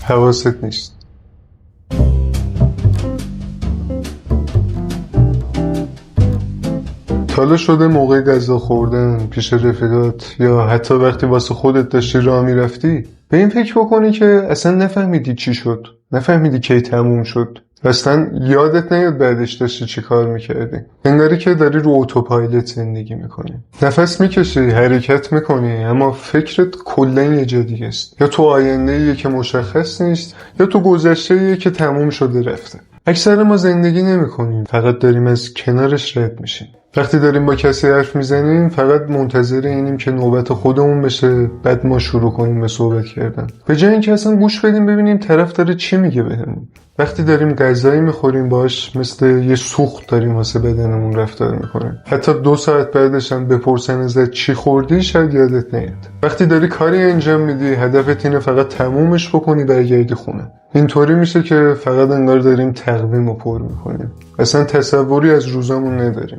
حواست نیست. حالا شده موقع غذا خوردن پیش رفیقات یا حتی وقتی واسه خودت داشتی راه میرفتی به این فکر بکنی که اصلا نفهمیدی چی شد، نفهمیدی کی تموم شد، اصلا یادت نیاد بعدش داشتی چی کار میکردی. انگاری که داری رو اتوپایلوت زندگی میکنی، نفس میکشی، حرکت میکنی، اما فکرت کلا یه جا دیگه است. یا تو آینده‌ایه که مشخص نیست، یا تو گذشته‌ایه که تموم شده رفته. اکثر ما زندگی نمیکنیم، فقط داریم از کنارش رد میشیم. وقتی داریم با کسی حرف میزنیم فقط منتظر اینیم که نوبت خودمون بشه، بعد ما شروع کنیم به صحبت کردن، به جای اینکه اصلا گوش بدیم ببینیم طرف داره چی میگه بهمون. وقتی داریم غذایی میخوریم باش مثل یه سوخت داریم واسه بدنمون رفتار میکنیم. حتی 2 ساعت بعدش هم بپرسن ازت چی خوردی شاید یادت نیاد. وقتی داری کاری انجام میدی هدفت اینه فقط تمومش بکنی برگردی خونه. اینطوری میشه که فقط انگار داریم تقویمو پر میکنیم، اصلا تصوری از روزامون نداریم.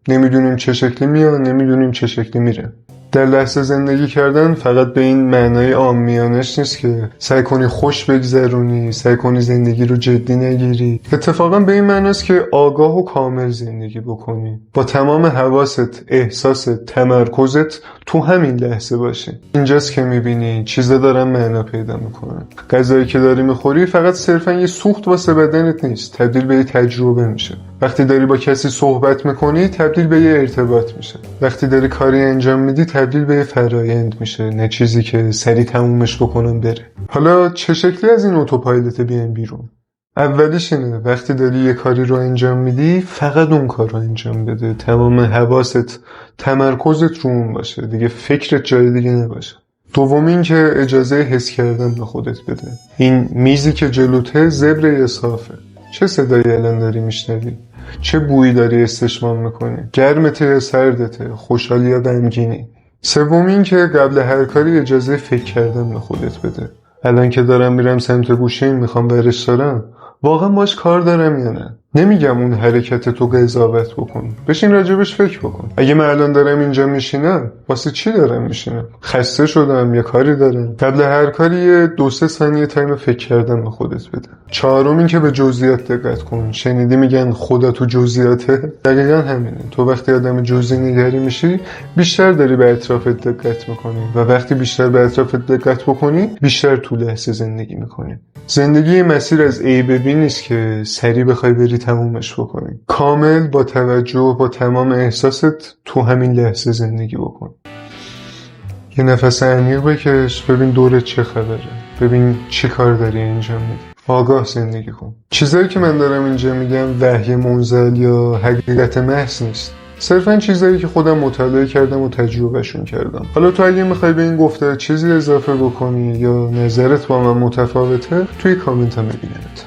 نمیدونیم چه شکلی میاد، نمیدونیم چه شکلی میره. در لحظه زندگی کردن فقط به این معنای عامیانش نیست که سعی کنی خوش بگذرونی، سعی کنی زندگی رو جدی نگیری. اتفاقا به این معناست که آگاه و کامل زندگی بکنی، با تمام حواست، احساست، تمرکزت تو همین لحظه باشی. اینجاست که میبینی چیزا دارن معنا پیدا میکنن. غذایی که داری میخوری فقط صرفا یه سوخت واسه بدنت نیست، تبدیل به یه تجربه میشه. وقتی داری با کسی صحبت میکنی تبدیل به یه ارتباط میشه. وقتی داری کاری انجام میدی تبدیل به یه فرایند میشه، نه چیزی که سریع تمومش بکنم بره. حالا چه شکلی از این اتوپایلوت بیایم بیرون؟ اولیش اینه وقتی داری یه کاری رو انجام میدی فقط اون کار رو انجام بده، تمام حواست، تمرکزت رو اون باشه، دیگه فکرت جای دیگه نباشه. دوم این که اجازه حس کردن به خودت بده. این میزی که جلوته زبر یا صافه؟ چه صدایی الان داری میشنوی؟ چه بویی داری استشمام میکنی؟ گرمته یا سردته؟ خوشحالی یا غمگینی؟ سوم این که قبل هر کاری اجازه فکر کردن به خودت بده. الان که دارم میرم سمت گوشه میخوام به رستوران، واقعا باش کار دارم یا نه؟ نمیگم اون حرکت تو قضاوت بکن، بشین راجبش فکر بکن. اگه من الان دارم اینجا میشینم واسه چی دارم میشینم؟ خسته شدم یا کاری دارم؟ قبل هر کاری 2-3 ثانیه تایم فکر کردن به خودت بده. چهارم این که به جزئیات دقت کن. شنیدی میگن خدا تو جزئیاته؟ دقیقاً همینه. تو وقتی آدم جزئی نگری میشی بیشتر داری به اطرافت دقت میکنی و وقتی بیشتر به اطرافت دقت بکنی بیشتر تو لحظه زندگی میکنی. زندگی مسیر از A به B نیست که سریع بخوای بری تمومش بکنی. کامل با توجه با تمام احساست تو همین لحظه زندگی بکن. یه نفس عمیق بکش، ببین دورت چه خبره، ببین چی کار داری انجام میدی. آگاه زندگی کن. چیزایی که من دارم اینجا میگم وحی منزل یا حقیقت محض نیست، صرفا چیزایی که خودم مطالعه کردم و تجربهشون کردم. حالا تو اگه میخوای به این گفته چیزی اضافه بکنی یا نظرت با من متفاوته توی کامنت هم میبینمت.